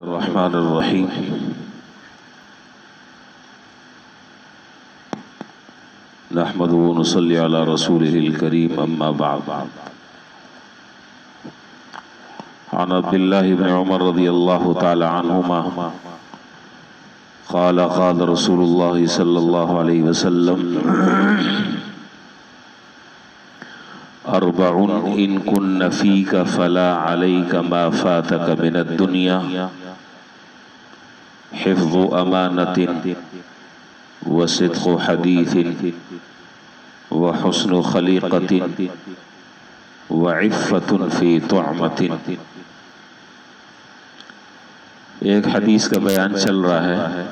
الرحمن الرحیم نحمد و نصلی علی رسولہ الکریم اما بعد عن عبداللہ بن عمر رضی اللہ تعالی عنہما قال قال رسول اللہ صلی اللہ علیہ وسلم اربع ان کن فیک فلا علیک ما فاتک من الدنیا حفظ امانت وصدق حدیث وحسن خلیقت وعفت فی طعمت۔ ایک حدیث کا بیان چل رہا ہے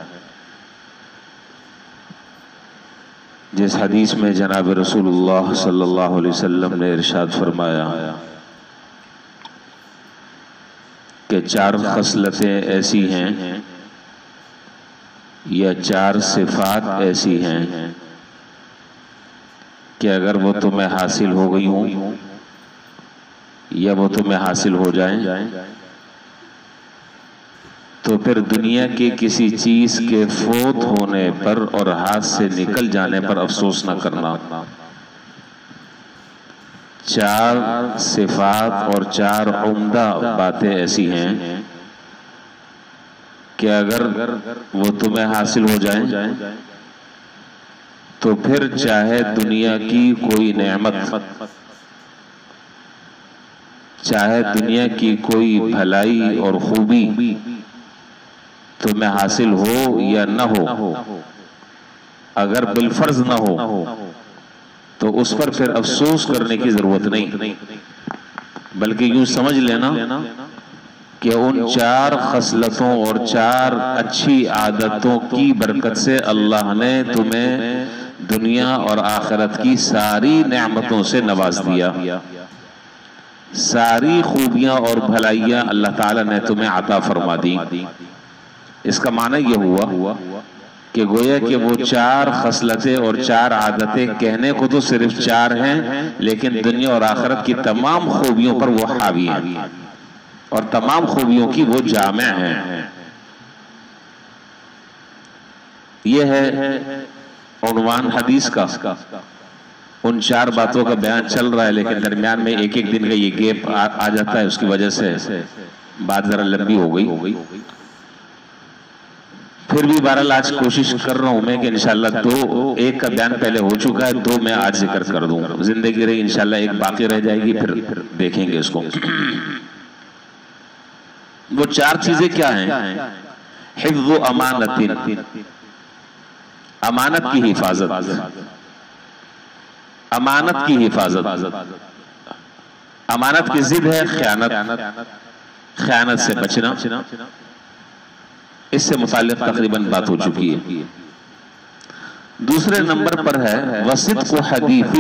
جس حدیث میں جناب رسول اللہ صلی اللہ علیہ وسلم نے ارشاد فرمایا کہ چار خصلتیں ایسی ہیں یا چار صفات ایسی ہیں کہ اگر وہ تمہیں حاصل ہو گئی ہوں یا وہ تمہیں حاصل ہو جائیں تو پھر دنیا کی کسی چیز کے فوت ہونے پر اور ہاتھ سے نکل جانے پر افسوس نہ کرنا۔ چار صفات اور چار عمدہ باتیں ایسی ہیں کہ اگر وہ تمہیں حاصل ہو جائیں تو پھر چاہے دنیا کی کوئی نعمت، چاہے دنیا کی کوئی بھلائی اور خوبی تمہیں حاصل ہو یا نہ ہو، اگر بالفرض نہ ہو تو اس پر پھر افسوس کرنے کی ضرورت نہیں، بلکہ یوں سمجھ لینا کہ ان چار خصلتوں اور چار اچھی عادتوں کی برکت سے اللہ نے تمہیں دنیا اور آخرت کی ساری نعمتوں سے نواز دیا، ساری خوبیاں اور بھلائیاں اللہ تعالیٰ نے تمہیں عطا فرما دی۔ اس کا معنی یہ ہوا کہ گویا کہ وہ چار خصلتیں اور چار عادتیں کہنے کو تو صرف چار ہیں، لیکن دنیا اور آخرت کی تمام خوبیوں پر وہ حاوی ہیں اور تمام خوبیوں کی وہ جامع ہیں۔ یہ ہے عنوان حدیث کا۔ ان چار باتوں کا بیان چل رہا ہے، لیکن درمیان میں ایک ایک دن کا یہ گیپ آ جاتا ہے، اس کی وجہ سے بات ذرا لمبی ہو گئی۔ پھر بھی بہرحال آج کوشش کر رہا ہوں میں کہ انشاءاللہ ایک کا بیان پہلے ہو چکا ہے، دو میں آج ذکر کر دوں، زندگی رہی انشاءاللہ ایک باقی رہ جائے گی، پھر دیکھیں گے اس کو۔ وہ چار چیزیں کیا ہیں؟ حفظ امانت، امانت کی حفاظت، امانت کی حفاظت۔ امانت کی ضد ہے خیانت، خیانت سے بچنا، اس سے متعلق تقریباً بات ہو چکی ہے۔ دوسرے نمبر پر ہے وصدق حدیث،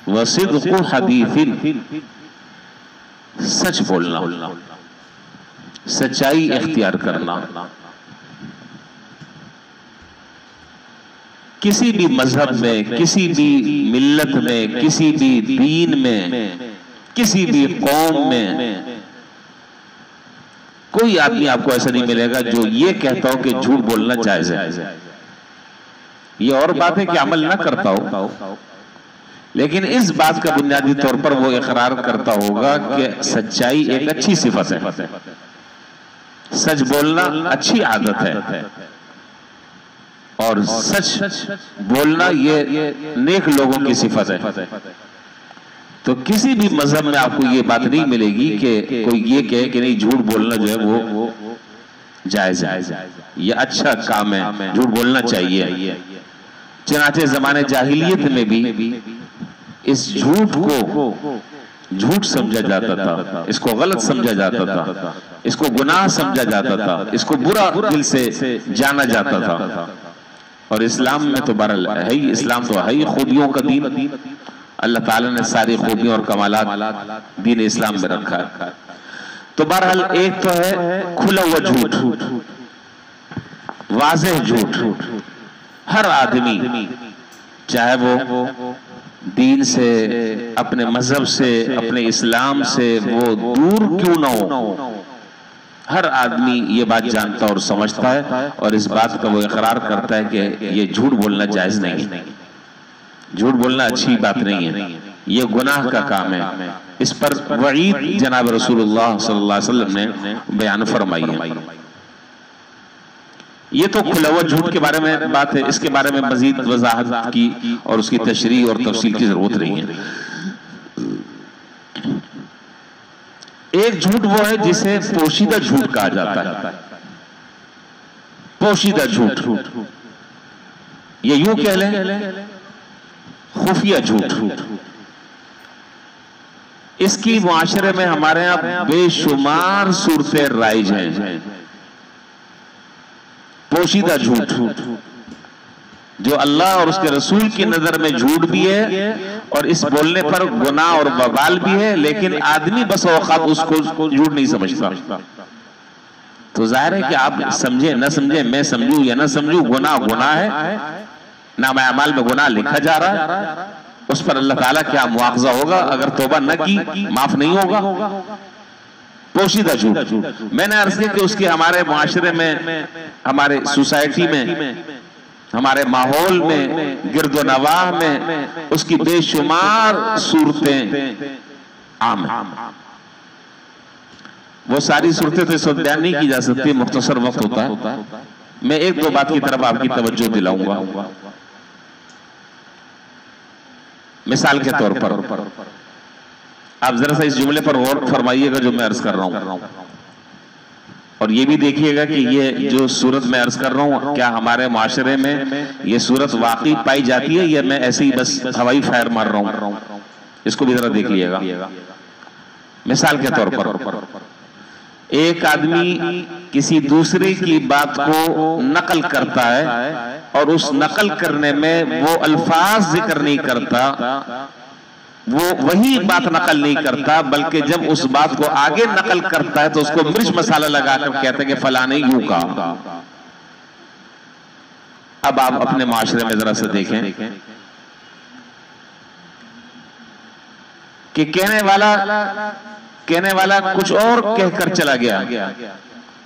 وصدق حدیث، سچ بولنا، سچائی اختیار کرنا۔ کسی بھی مذہب میں، کسی بھی ملت میں، کسی بھی دین میں، کسی بھی قوم میں کوئی آدمی آپ کو ایسا نہیں ملے گا جو یہ کہتا ہو کہ جھوٹ بولنا جائز ہے۔ یہ اور بات ہے کہ عمل نہ کرتا ہو، لیکن اس بات کا بنیادی طور پر وہ اقرار کرتا ہوگا کہ سچائی ایک اچھی صفت ہے، سچ بولنا اچھی عادت ہے، اور سچ بولنا یہ نیک لوگوں کی صفت ہے۔ تو کسی بھی مذہب میں آپ کو یہ بات نہیں ملے گی کہ کوئی یہ کہے کہ نہیں جھوٹ بولنا جو ہے وہ جائز ہے، یہ اچھا کام ہے، جھوٹ بولنا چاہیے۔ چنانچہ زمانے جاہلیت میں بھی اس جھوٹ کو جھوٹ سمجھا جاتا تھا، اس کو غلط سمجھا جاتا تھا، اس کو گناہ سمجھا جاتا تھا، اس کو برا دل سے جانا جاتا تھا۔ اور اسلام میں تو بہرحال ہے ہی، اسلام تو ہے ہی خوبیوں کا دین، اللہ تعالیٰ نے ساری خوبیوں اور کمالات دین اسلام میں رکھا ہے۔ تو بہرحال ایک تو ہے کھلا ہوا جھوٹ، واضح جھوٹ۔ ہر آدمی چاہے وہ دین سے، اپنے مذہب سے، اپنے اسلام سے وہ دور کیوں نہ ہو، ہر آدمی یہ بات جانتا اور سمجھتا ہے، اور اس بات کا وہ اقرار کرتا ہے کہ یہ جھوٹ بولنا جائز نہیں ہے، جھوٹ بولنا اچھی بات نہیں ہے، یہ گناہ کا کام ہے۔ اس پر وعید جناب رسول اللہ صلی اللہ علیہ وسلم نے بیان فرمائی ہے۔ یہ تو کھلا جھوٹ کے بارے میں بات ہے، اس کے بارے میں مزید وضاحت کی اور اس کی تشریح اور تفصیل کی ضرورت نہیں ہے۔ ایک جھوٹ وہ ہے جسے پوشیدہ جھوٹ کہا جاتا ہے، پوشیدہ جھوٹ، یہ یوں کہہ لیں خفیہ جھوٹ۔ اس کی معاشرے میں ہمارے ہاں بے شمار صورتیں رائج ہیں۔ پوشیدہ جھوٹ جو اللہ اور اس کے رسول کی نظر میں جھوٹ بھی ہے اور اس بولنے پر گناہ اور وبال بھی ہے، لیکن آدمی بس اوقات اس کو جھوٹ نہیں سمجھتا۔ تو ظاہر ہے کہ آپ سمجھیں نہ سمجھیں، میں سمجھوں یا نہ سمجھوں، گناہ گناہ ہے، نامہ اعمال میں گناہ لکھا جا رہا ہے، اس پر اللہ تعالیٰ کیا مواخذہ ہوگا، اگر توبہ نہ کی معاف نہیں ہوگا۔ پوشیدہ جھوٹ، میں نے عرض کیا کہ اس کی ہمارے معاشرے میں، ہمارے سوسائٹی میں، ہمارے ماحول میں، گرد و نواح میں اس کی بے شمار صورتیں عام ہیں۔ وہ ساری صورتیں تو اس وقت بیان نہیں کی جا سکتی، مختصر وقت ہوتا ہے۔ میں ایک دو بات کی طرف آپ کی توجہ دلاؤں گا۔ مثال کے طور پر آپ ذرا سا اس جملے پر غور فرمائیے گا جو میں عرض کر رہا ہوں، اور یہ بھی دیکھیے گا کہ یہ جو صورت میں عرض کر رہا ہوں کیا ہمارے معاشرے میں یہ صورت واقعی پائی جاتی ہے یا میں ایسے ہی بس ہوائی فائر مار رہا ہوں، اس کو بھی ذرا دیکھ لیے گا۔ مثال کے طور پر ایک آدمی کسی دوسرے کی بات کو نقل کرتا ہے اور اس نقل کرنے میں وہ الفاظ ذکر نہیں کرتا، وہ وہی بات نقل نہیں کرتا، بلکہ جب اس بات کو آگے نقل کرتا ہے تو اس کو مرچ مسالہ لگا کر کہتا ہے کہ فلاں نے یوں کہا۔ اب آپ اپنے معاشرے میں ذرا سے دیکھیں کہ کہنے والا کچھ اور کہہ کر چلا گیا،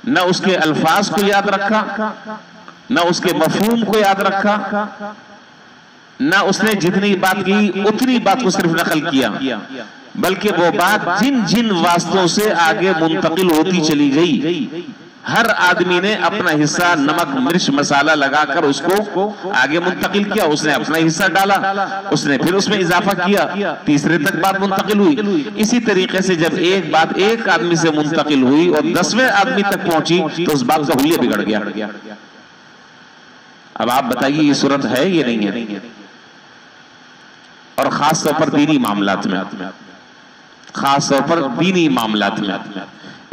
نہ اس کے الفاظ کو یاد رکھا، نہ اس کے مفہوم کو یاد رکھا، نہ اس نے جتنی بات کی اتنی بات کو صرف نقل کیا، بلکہ وہ بات جن جن واسطوں سے آگے منتقل ہوتی چلی گئی، ہر آدمی نے اپنا حصہ نمک مرچ مسالہ لگا کر اس کو آگے منتقل کیا، اس نے اپنا حصہ ڈالا، اس نے پھر اس میں اضافہ کیا، تیسرے تک بات منتقل ہوئی۔ اسی طریقے سے جب ایک بات ایک آدمی سے منتقل ہوئی اور 10ویں آدمی تک پہنچی تو اس بات کا حلیہ بگڑ گیا۔ اب آپ بتائیے یہ صورت ہے یہ نہیں ہے؟ اور خاص طور پر دینی معاملات میں، خاص طور پر دینی معاملات میں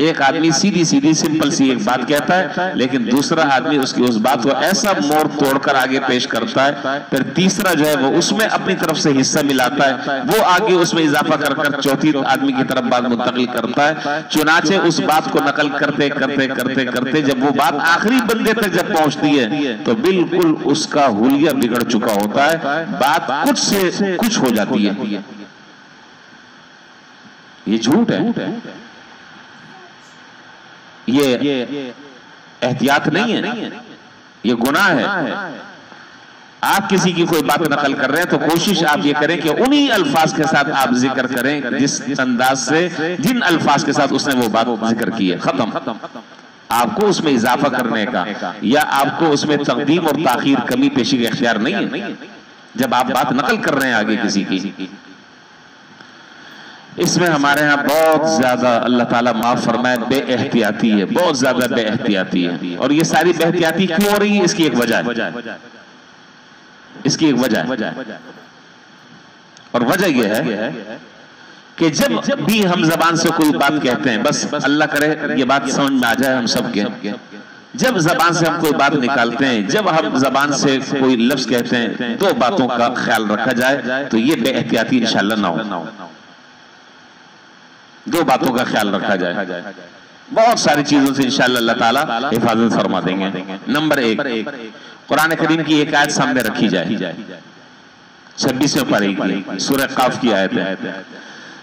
ایک آدمی سیدھی سیدھی سمپل سی ایک بات کہتا ہے، لیکن دوسرا آدمی اس کی اس بات کو ایسا موڑ توڑ کر آگے پیش کرتا ہے، پھر تیسرا جو ہے وہ اس میں اپنی طرف سے حصہ ملاتا ہے، وہ آگے اس میں اضافہ کر کر چوتھی آدمی کی طرف بات منتقل کرتا ہے۔ چنانچہ اس بات کو نقل کرتے کرتے کرتے کرتے جب وہ بات آخری بندے تک جب پہنچتی ہے تو بالکل اس کا حلیہ بگڑ چکا ہوتا ہے، بات کچھ سے کچھ ہو جاتی ہے۔ یہ جھوٹ ہے، یہ احتیاط نہیں ہے، یہ گناہ ہے۔ آپ کسی کی کوئی بات نقل کر رہے ہیں تو کوشش آپ یہ کریں کہ انہی الفاظ کے ساتھ آپ ذکر کریں جس انداز سے جن الفاظ کے ساتھ اس نے وہ بات ذکر کی ہے، ختم۔ آپ کو اس میں اضافہ کرنے کا یا آپ کو اس میں تقدیم اور تاخیر کمی پیشی کا اختیار نہیں ہے جب آپ بات نقل کر رہے ہیں آگے کسی کی۔ اس میں ہمارے ہاں بہت زیادہ اللہ تعالیٰ معاف فرمائے بے احتیاطی ہے، بہت زیادہ بے احتیاطی ہے، اور یہ ساری بے احتیاطی کیوں ہو رہی ہے؟ اس کی ایک وجہ ہے، اس کی ایک وجہ ہے، اور وجہ یہ ہے کہ جب بھی ہم زبان سے کوئی بات کہتے ہیں، بس اللہ کرے یہ بات سمجھ میں آ جائے ہم سب کے، جب زبان سے ہم کوئی بات نکالتے ہیں، جب ہم زبان سے کوئی لفظ کہتے ہیں، دو باتوں کا خیال رکھا جائے تو یہ بے احتیاطی انشاءاللہ نہ ہو۔ دو باتوں کا خیال رکھا جائے، بہت ساری چیزوں سے انشاءاللہ اللہ تعالیٰ حفاظت فرما دیں گے۔ نمبر ایک، قرآن کریم کی ایک آیت سامنے رکھی جائے، 26ویں پارے کی سورہ قاف کی آیت ہے،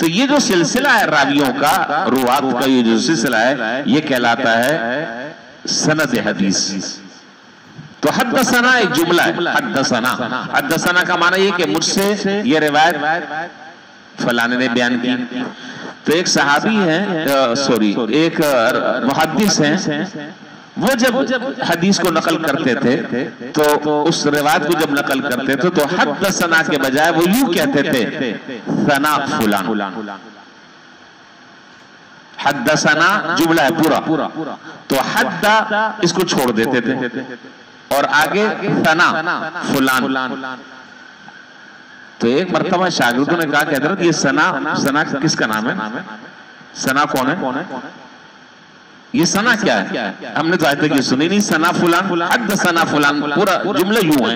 تو یہ جو سلسلہ ہے راویوں کا، روات کا یہ جو سلسلہ ہے، یہ کہلاتا ہے سند حدیث۔ تو حدثنا ایک جملہ ہے، حدثنا کا معنی یہ کہ مجھ سے یہ روایت فلانے نے بیان کی۔ تو ایک صحابی ہیں، ایک محدث ہیں، وہ جب حدیث کو نقل کرتے تھے تو اس روایت کو جب نقل کرتے تھے تو حدثنا کے بجائے وہ یوں کہتے تھے ثنا فلان۔ حدثنا جملہ ہے پورا، تو حد اس کو چھوڑ دیتے تھے اور آگے ثنا فلان۔ تو ایک مرتبہ شاگردوں نے کہا کہ حضرت یہ ثنا کس کا نام ہے؟ ثنا کون ہے؟ یہ ثنا کیا ہے؟ ہم نے تو آج تک یہ سنی نہیں، ثنا فلان، حدثنا فلان، پورا جملہ یوں ہے۔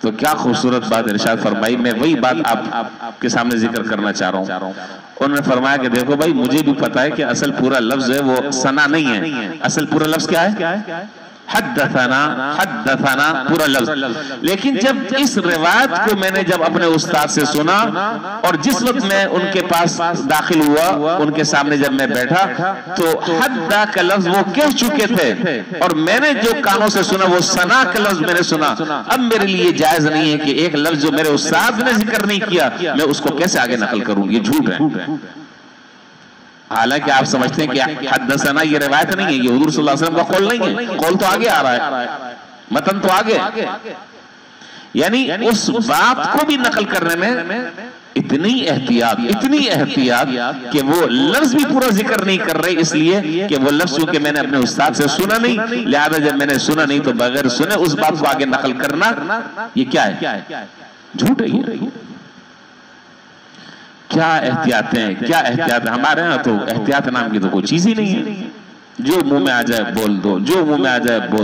تو کیا خوبصورت بات ارشاد فرمائی، میں وہی بات آپ کے سامنے ذکر کرنا چاہ رہا ہوں۔ انہوں نے فرمایا کہ دیکھو بھائی، مجھے بھی پتا ہے کہ اصل پورا لفظ ہے وہ ثنا نہیں ہے، اصل پورا لفظ کیا ہے؟ حدثنا پورا لفظ۔ لیکن جب اس روایت کو میں نے جب اپنے استاد سے سنا اور جس وقت میں ان کے پاس داخل ہوا، ان کے سامنے جب میں بیٹھا تو حدّ کا لفظ وہ کہہ چکے تھے اور میں نے جو کانوں سے سنا وہ ثنا کا لفظ میں نے سنا۔ اب میرے لیے جائز نہیں ہے کہ ایک لفظ جو میرے استاد نے ذکر نہیں کیا میں اس کو کیسے آگے نقل کروں، یہ جھوٹ ہے۔ حالانکہ آپ سمجھتے ہیں کہ حدثنا یہ روایت نہیں ہے، یہ حضور صلی اللہ علیہ وسلم کا قول نہیں ہے، قول تو آگے آ رہا ہے، متن تو آگے۔ یعنی اس بات کو بھی نقل کرنے میں اتنی احتیاط کہ وہ لفظ بھی پورا ذکر نہیں کر رہے، اس لیے کہ وہ لفظ کہ میں نے اپنے استاد سے سنا نہیں، لہذا جب میں نے سنا نہیں تو بغیر سنے اس بات کو آگے نقل کرنا یہ کیا ہے؟ جھوٹ ہے۔ کیا احتیاط ہمارے ہاں تو احتیاط نام کی تو کوئی چیز ہی نہیں ہے، جو منہ میں آ جائے بول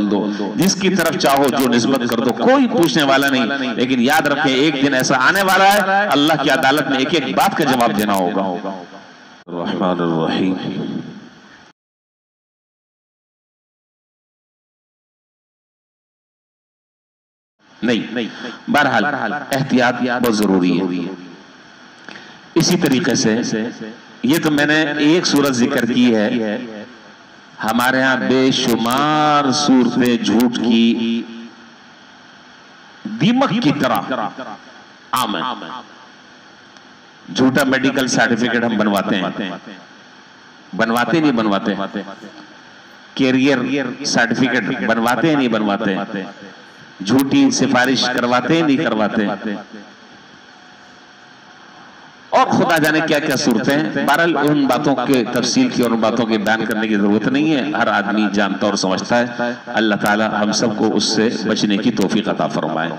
دو، جس کی طرف چاہو جو نسبت کر دو، کوئی پوچھنے والا نہیں۔ لیکن یاد رکھیں ایک دن ایسا آنے والا ہے اللہ کی عدالت میں ایک ایک بات کا جواب دینا ہوگا۔ الرحمن الرحیم۔ نہیں، بہرحال احتیاط بہت ضروری ہے۔ اسی طریقے سے یہ تو میں نے ایک صورت ذکر کی ہے، ہمارے ہاں بے شمار صورتیں جھوٹ کی دیمک کی طرح عام ہے۔ جھوٹا میڈیکل سرٹیفکیٹ ہم بنواتے کیریئر سرٹیفکیٹ بنواتے نہیں بنواتے، جھوٹی سفارش کرواتے نہیں کرواتے، اور خدا جانے کیا کیا صورتیں۔ بہرحال ان باتوں کے تفصیل کی اور ان باتوں کے بیان کرنے کی ضرورت نہیں ہے، ہر آدمی جانتا اور سمجھتا ہے۔ اللہ تعالی ہم سب کو اس سے بچنے کی توفیق عطا فرمائے۔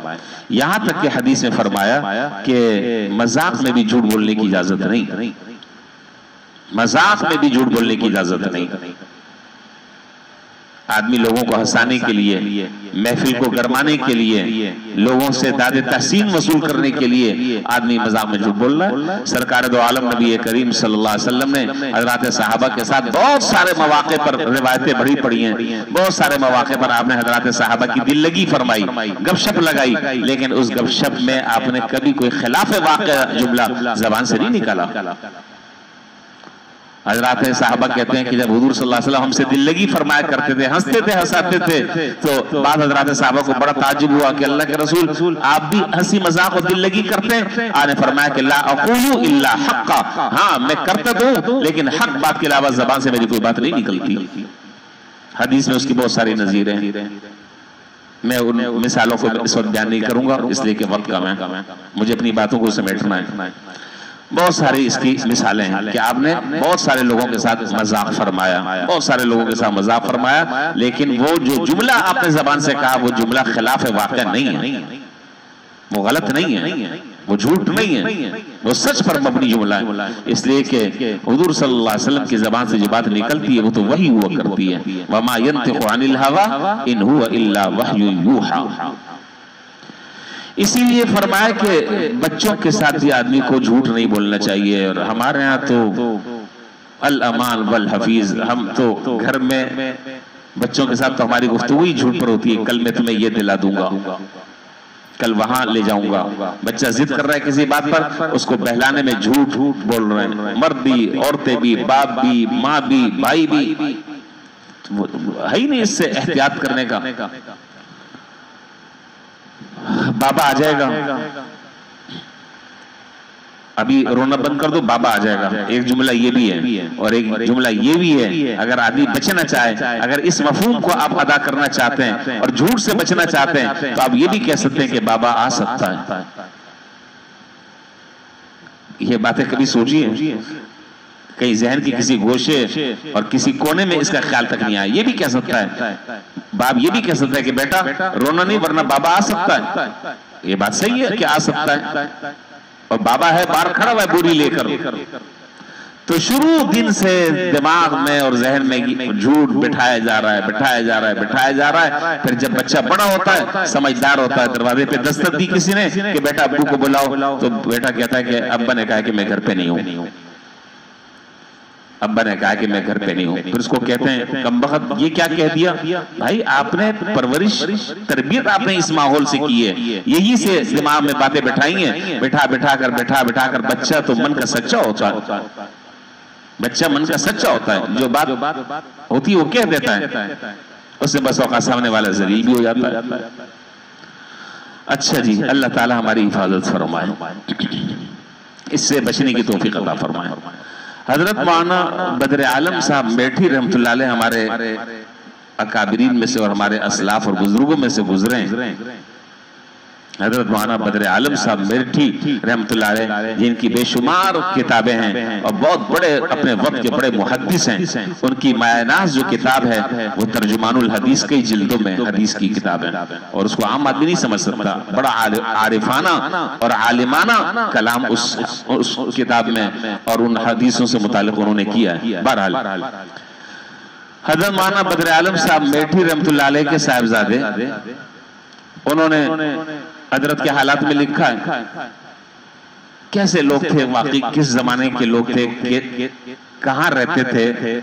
یہاں تک کہ حدیث میں فرمایا کہ مذاق میں بھی جھوٹ بولنے کی اجازت نہیں، مذاق میں بھی جھوٹ بولنے کی اجازت نہیں۔ آدمی لوگوں کو ہنسانے کے لیے، محفل کو گرمانے کے لیے، لوگوں سے داد تحسین وصول کرنے کے لیے آدمی مذاق میں جھوٹ بول رہا ہے۔ سرکار دو عالم نبی کریم صلی اللہ علیہ وسلم نے حضرات صحابہ کے ساتھ بہت سارے مواقع پر روایتیں بڑھی پڑی ہیں، بہت سارے مواقع پر آپ نے حضرات صحابہ کی دل لگی فرمائی، گپ شپ لگائی، لیکن اس گپ شپ میں آپ نے کبھی کوئی خلاف واقع جملہ زبان سے نہیں نکالا۔ حضرات صحابہ کہتے ہیں کہ جب حضور صلی اللہ علیہ وسلم ہم سے دل لگی فرمایا کرتے تھے، ہنستے تھے، ہنساتے تھے، تو بعض حضرات صحابہ کو بڑا تعجب ہوا کہ اللہ کے رسول آپ بھی ہنسی مذاق اور دل لگی کرتے ہیں؟ آپ نے فرمایا کہ لا اقول الا حقا، ہاں میں کرتا تو لیکن حق بات کے علاوہ زبان سے میری کوئی بات نہیں نکلتی۔ حدیث میں اس کی بہت ساری نظیریں ہیں، میں ان مثالوں کو اس وقت بیان نہیں کروں گا اس لیے کہ وقت کم ہے، مجھے اپنی باتوں کو سمیٹنا ہے۔ بہت ساری اس کی مثالیں ہیں کہ آپ نے بہت سارے لوگوں کے ساتھ مذاق فرمایا، بہت سارے لوگوں کے ساتھ مذاق فرمایا، لیکن وہ جو جملہ آپ نے زبان سے کہا وہ جملہ خلاف واقع نہیں ہے، وہ غلط نہیں ہے، وہ جھوٹ نہیں ہے، وہ سچ پر مبنی جملہ ہے، اس لیے کہ حضور صلی اللہ علیہ وسلم کی زبان سے جو بات نکلتی ہے وہ تو وحی ہوا کرتی ہے۔ وَمَا يَنْتِقُ عَنِ الْهَوَىٰ إِنْ هُوَ إِلَّا وَحْيٌ يُوحَىٰ۔ اسی لیے فرمایا کہ بچوں کے ساتھ بھی آدمی کو جھوٹ نہیں بولنا چاہیے، اور ہمارے ہاں تو الامان والحفیظ، ہم تو گھر میں بچوں کے ساتھ تو ہماری گفتگو ہی جھوٹ پر ہوتی ہے، کل میں تمہیں یہ دلا دوں گا، کل وہاں لے جاؤں گا. بچہ ضد کر رہا ہے کسی بات پر، اس کو بہلانے میں جھوٹ بول رہے ہیں، مرد بھی، عورتیں بھی، باپ بھی، ماں بھی، بھائی بھی، ہے ہی نہیں اس سے احتیاط کرنے کا. بابا آ جائے گا، ابھی رونا بند کر دو، بابا آ جائے گا. ایک جملہ یہ بھی ہے اور ایک جملہ یہ بھی ہے. اگر آدمی بچنا چاہے، اگر اس مفہوم کو آپ ادا کرنا چاہتے ہیں اور جھوٹ سے بچنا چاہتے ہیں، تو آپ یہ بھی کہہ سکتے ہیں کہ بابا آ سکتا ہے. یہ باتیں کبھی سوچی ہیں؟ کہیں ذہن کی کسی گوشے اور کسی کونے میں اس کا خیال تک نہیں آیا. یہ بھی کہہ سکتا ہے باپ، یہ بھی کہہ سکتا ہے کہ بیٹا رونا نہیں ورنہ بابا آ سکتا ہے. یہ بات صحیح ہے کہ آ سکتا ہے، اور بابا ہے باہر کھڑا ہوا ہے بوری لے کر. تو شروع دن سے دماغ میں اور ذہن میں جھوٹ بٹھایا جا رہا ہے، بٹھایا جا رہا ہے، بٹھایا جا رہا ہے. پھر جب بچہ بڑا ہوتا ہے، سمجھدار ہوتا ہے، دروازے پہ دستک دی کسی نے کہ بیٹا ابو کو بلاؤ، تو بیٹا کہتا ہے کہ ابا نے کہا کہ میں گھر پہ نہیں ہوں، ابا نے کہا کہ میں گھر پہ نہیں ہوں. پھر اس کو کہتے ہیں کمبخت یہ کیا کہہ دیا؟ بھائی آپ نے پرورش، تربیت آپ نے اس ماحول سے کی ہے، یہی سے دماغ میں باتیں بٹھائی ہیں. بٹھا کر بچہ تو من کا سچا ہوتا ہے، بچہ من کا سچا ہوتا ہے، جو بات ہوتی ہے وہ کہہ دیتا ہے. اس سے بس اوقات سامنے والا ذلیل بھی ہو جاتا ہے. اچھا جی، اللہ تعالی ہماری حفاظت فرمائے، اس سے بچنے کی توفیق عطا فرمائے. حضرت مولانا بدر عالم صاحب میٹھی رحمت اللہ علیہ ہمارے اکابرین میں سے اور ہمارے اسلاف اور بزرگوں میں سے گزرے ہیں. حضرت مولانا بدر عالم صاحب میٹھی رحمت اللہ علیہ، جن کی بے شمار کتابیں ہیں اور بہت بڑے اپنے وقت کے بڑے محدث ہیں. ان کی مایہ ناز جو کتاب ہے وہ ترجمان الحدیث کئی جلدوں میں حدیث کی کتاب ہے، اور اس کو عام آدمی نہیں سمجھ سکتا. بڑا عارفانہ اور عالمانہ کلام اس کتاب میں اور ان حدیثوں سے متعلق انہوں نے کیا ہے. بہرحال حضرت مولانا بدر عالم صاحب میٹھی رحمت اللہ علیہ کے صاحبزادے، انہوں نے حضرت کے حالات میں لکھا ہے کیسے لوگ تھے، واقعی کس زمانے کے لوگ تھے، کہاں رہتے تھے.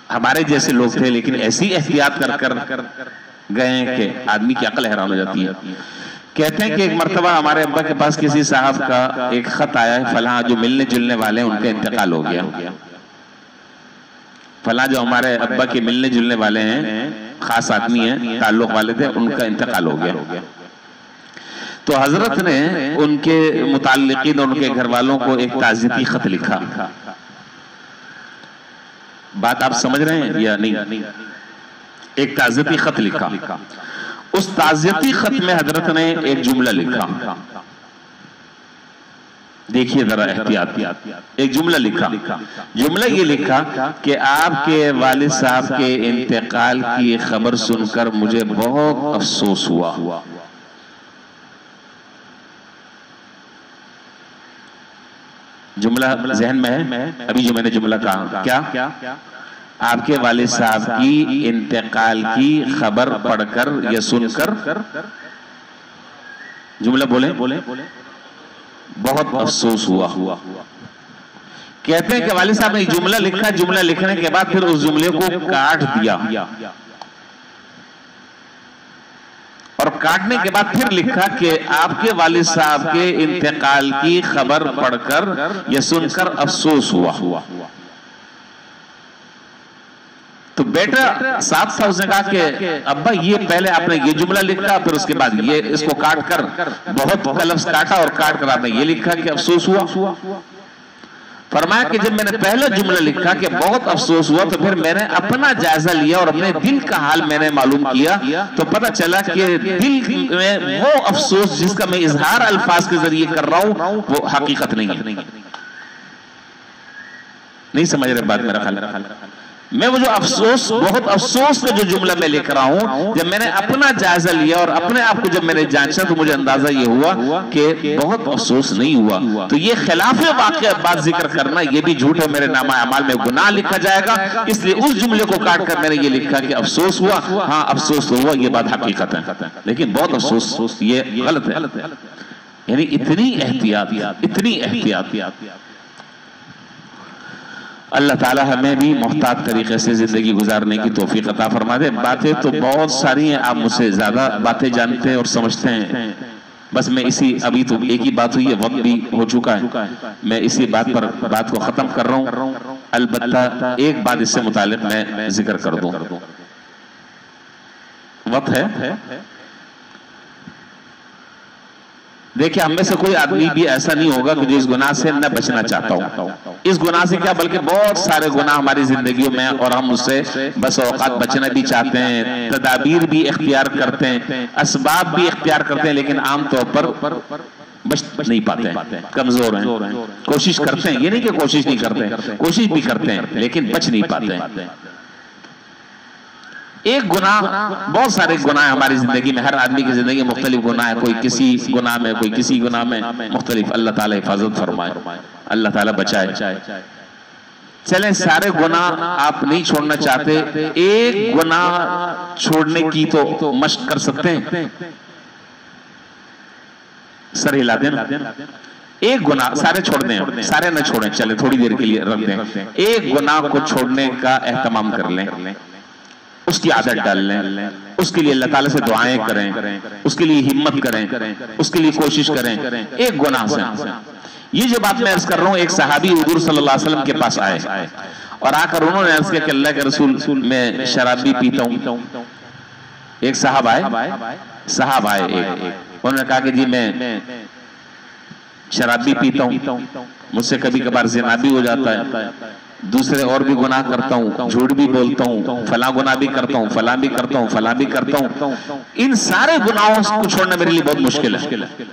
ہمارے جیسے لوگ تھے لیکن ایسی احتیاط کر گئے ہیں کہ آدمی کی عقل حیران ہو جاتی ہے. کہتے ہیں کہ ایک مرتبہ ہمارے ابا کے پاس کسی صاحب کا ایک خط آیا ہے، فلاں جو ملنے جلنے والے ہیں ان کا انتقال ہو گیا. فلاں جو ہمارے ابا کے ملنے جلنے والے ہیں، خاص آدمی ہیں، تعلق والے تھے، ان کا انتقال ہو گیا. تو حضرت نے ان کے متعلقین اور ان کے گھر والوں کو ایک تعزیتی خط لکھا. بات آپ سمجھ رہے ہیں یا نہیں؟ ایک تعزیتی خط لکھا. اس تعزیتی خط میں حضرت نے ایک جملہ لکھا، دیکھیے ذرا احتیاط. ایک جملہ لکھا، جملہ یہ لکھا کہ آپ کے والد صاحب کے انتقال کی خبر سن کر مجھے بہت افسوس ہوا. جملہ ذہن میں ہے ابھی جو میں نے جملہ کہا؟ کیا آپ کے والد صاحب کی انتقال کی خبر پڑھ کر یا سن کر، جملہ بولیں، بہت افسوس ہوا. کہتے ہیں کہ والد صاحب نے جملہ لکھا، جملہ لکھنے کے بعد پھر اس جملے کو کاٹ دیا، اور کاٹنے کے بعد پھر لکھا کہ آپ کے والد صاحب کے انتقال کی خبر پڑھ کر یا سن کر افسوس ہوا. تو بیٹا صاحب تھا، اس نے کہا کہ ابا یہ پہلے آپ نے یہ جملہ لکھا، پھر اس کے بعد یہ اس کو کاٹ کر بہت لفظ کاٹا اور کاٹ کر آپ نے یہ لکھا کہ افسوس ہوا. فرمایا کہ جب میں نے پہلا جملہ لکھا کہ بہت افسوس ہوا، تو پھر میں نے اپنا جائزہ لیا اور اپنے دل کا حال میں نے معلوم کیا، تو پتہ چلا کہ دل میں وہ افسوس جس کا میں اظہار الفاظ کے ذریعے کر رہا ہوں وہ حقیقت نہیں ہے. نہیں سمجھ رہے بات میرا خیال؟ میں وہ جو افسوس، بہت افسوس کا جو جملہ میں لکھ رہا ہوں، جب میں نے اپنا جائزہ لیا اور اپنے آپ کو جب میں نے جانچا تو مجھے اندازہ یہ ہوا کہ بہت افسوس نہیں ہوا. تو یہ خلاف واقع بات ذکر کرنا یہ بھی جھوٹ ہے، میرے نامہ اعمال میں گناہ لکھا جائے گا. اس لیے اس جملے کو کاٹ کر میں نے یہ لکھا کہ افسوس ہوا. ہاں افسوس تو ہوا، یہ بات حقیقت ہے، لیکن بہت افسوس یہ غلط ہے. یعنی اتنی احتیاط. اللہ تعالیٰ ہمیں بھی محتاط طریقے سے زندگی گزارنے کی توفیق عطا فرما دے. باتیں تو بہت ساری ہیں، آپ مجھ سے زیادہ باتیں جانتے ہیں اور سمجھتے ہیں، بس میں ابھی تو ایک ہی بات ہوئی ہے، وقت بھی ہو چکا ہے، میں اسی بات کو ختم کر رہا ہوں۔ البتہ ایک بات اس سے متعلق میں ذکر کر دوں، وقت ہے۔ دیکھیں، ہم میں سے کوئی آدمی بھی ایسا نہیں ہوگا کہ جو اس گناہ سے نہ بچنا چاہتا ہوں۔ اس گناہ سے کیا بلکہ بہت سارے گناہ ہماری زندگیوں میں، اور ہم اس سے بس اوقات بچنا بھی چاہتے ہیں، تدابیر بھی اختیار کرتے ہیں، اسباب بھی اختیار کرتے ہیں، لیکن عام طور پر بچ نہیں پاتے ہیں، کمزور ہیں۔ کوشش کرتے ہیں، یہ نہیں کہ کوشش نہیں کرتے، کوشش بھی کرتے ہیں لیکن بچ نہیں پاتے ہیں۔ ایک گناہ، بہت سارے گناہ ہماری زندگی میں، ہر آدمی کی زندگی میں مختلف گناہ ہے، کوئی کسی گناہ میں، کوئی کسی گناہ میں مختلف۔ اللہ تعالیٰ حفاظت فرمائے، اللہ تعالیٰ بچائے۔ چلیں، سارے گناہ آپ نہیں چھوڑنا چاہتے، ایک گناہ چھوڑنے کی تو مشق کر سکتے ہیں۔ سر ہلا دیں، ایک گناہ سارے چھوڑ دیں، سارے نہ چھوڑیں، چلیں تھوڑی دیر کے لیے رکھ دیں، ایک گناہ کو چھوڑنے کا اہتمام کر لیں، اس کی عادت ڈال لیں، اس کے لیے اللہ تعالیٰ سے دعائیں کریں، اس کے لیے ہمت کریں، اس کے لیے کوشش کریں، ایک گناہ سے۔ یہ جو بات میں عرض کر رہا ہوں، ایک صحابی حضور صلی اللہ علیہ وسلم کے پاس آئے اور آ کر انہوں نے عرض کیا کہ اللہ کے رسول، میں شراب بھی پیتا ہوں۔ ایک صاحب آئے، انہوں نے کہا کہ جی میں شراب بھی پیتا ہوں، مجھ سے کبھی کبھار زنا بھی ہو جاتا ہے، دوسرے اور بھی گناہ کرتا ہوں، جھوٹ بھی بولتا ہوں، فلاں گناہ بھی کرتا ہوں، فلاں بھی کرتا ہوں، فلاں بھی کرتا ہوں، ان سارے گناہوں کو چھوڑنا میرے لیے بہت مشکل ہے۔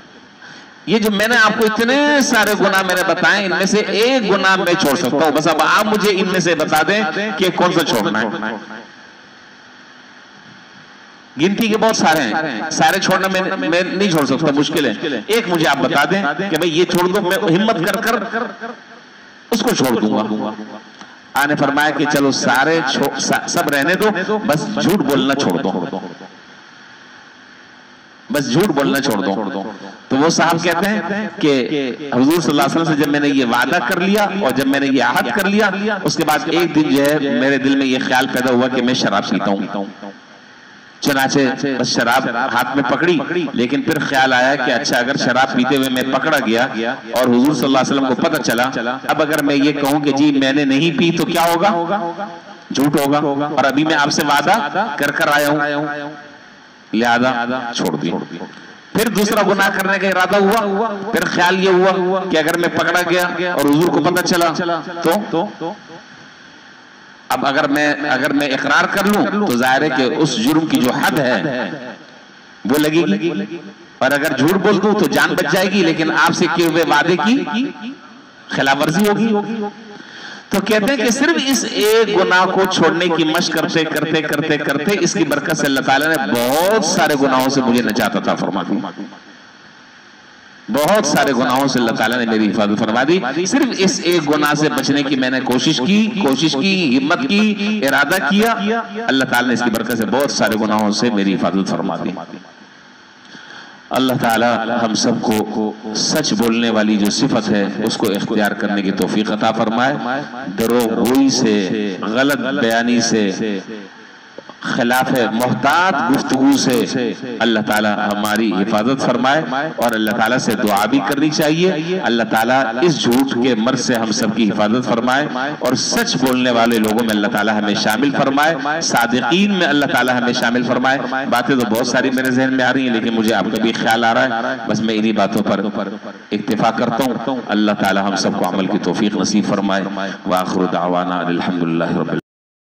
یہ جو میں نے آپ کو اتنے سارے گناہ میں نے بتائے، ان میں سے ایک گناہ میں چھوڑ سکتا ہوں، بس اب آپ مجھے ان میں سے بتا دیں کہ کون سا چھوڑنا ہے۔ گنتی کے بہت سارے ہیں، سارے چھوڑنا میں نہیں چھوڑ سکتا، مشکل ہے۔ ایک مجھے آپ بتا دیں کہ بھئی یہ چھوڑ دو، میں ہمت کر اس کو چھوڑ دوں گا۔ آنے فرمایا کہ چلو سارے سب رہنے دو، بس جھوٹ بولنا چھوڑ دو، بس جھوٹ بولنا چھوڑ دو۔ تو وہ صاحب کہتے ہیں کہ حضور صلی اللہ علیہ وسلم سے جب میں نے یہ وعدہ کر لیا اور جب میں نے یہ عہد کر لیا، اس کے بعد ایک دن جو ہے میرے دل میں یہ خیال پیدا ہوا کہ میں شراب پیتا ہوں۔ چنانچہ بس شراب ہاتھ میں پکڑی، لیکن پھر خیال آیا کہ اچھا اگر شراب پیتے ہوئے میں پکڑا گیا اور حضور صلی اللہ علیہ وسلم کو پتہ چلا، اب اگر میں یہ کہوں کہ جی میں نے نہیں پی تو کیا ہوگا؟ جھوٹ ہوگا، اور ابھی میں آپ سے وعدہ کر آیا ہوں، لہذا چھوڑ دی۔ پھر دوسرا گناہ کرنے کا ارادہ ہوا، پھر خیال یہ ہوا کہ اگر میں پکڑا گیا اور حضور کو پتہ چلا تو اب اگر میں اقرار کر لوں تو ظاہر ہے کہ اس جرم کی جو حد ہے وہ لگے گی، اور اگر جھوٹ بول دوں تو جان بچ جائے گی، لیکن آپ سے کیے ہوئے وعدے کی خلاف ورزی ہوگی۔ تو کہتے ہیں کہ صرف اس ایک گناہ کو چھوڑنے کی مشق کرتے اس کی برکت سے اللہ تعالیٰ نے بہت سارے گناہوں سے مجھے نجات عطا فرما دی، بہت سارے گناہوں سے اللہ تعالیٰ نے میری حفاظت فرما دی۔ صرف اس ایک گناہ سے بچنے کی میں نے کوشش کی، ہمت کی، ارادہ کیا، اللہ تعالیٰ نے اس کی برکت سے بہت سارے گناہوں سے میری حفاظت فرما دی۔ اللہ تعالیٰ ہم سب کو سچ بولنے والی جو صفت ہے اس کو اختیار کرنے کی توفیق عطا فرمائے، دروغ گوئی سے، غلط بیانی سے، خلاف محتاط گفتگو سے اللہ تعالیٰ ہماری حفاظت فرمائے، اور اللہ تعالیٰ سے دعا بھی کرنی چاہیے اللہ تعالیٰ اس جھوٹ کے مرض سے ہم سب کی حفاظت فرمائے، اور سچ بولنے والے لوگوں میں اللہ تعالیٰ ہمیں شامل فرمائے، صادقین میں اللہ تعالیٰ ہمیں شامل فرمائے۔ باتیں تو بہت ساری میرے ذہن میں آ رہی ہیں، لیکن مجھے آپ کا بھی خیال آ رہا ہے، بس میں انہی باتوں پر اکتفا کرتا ہوں۔ اللہ تعالیٰ ہم سب کو عمل کی توفیق نصیب فرمائے۔ وآخر دعوانا الحمدللہ رب العالمین۔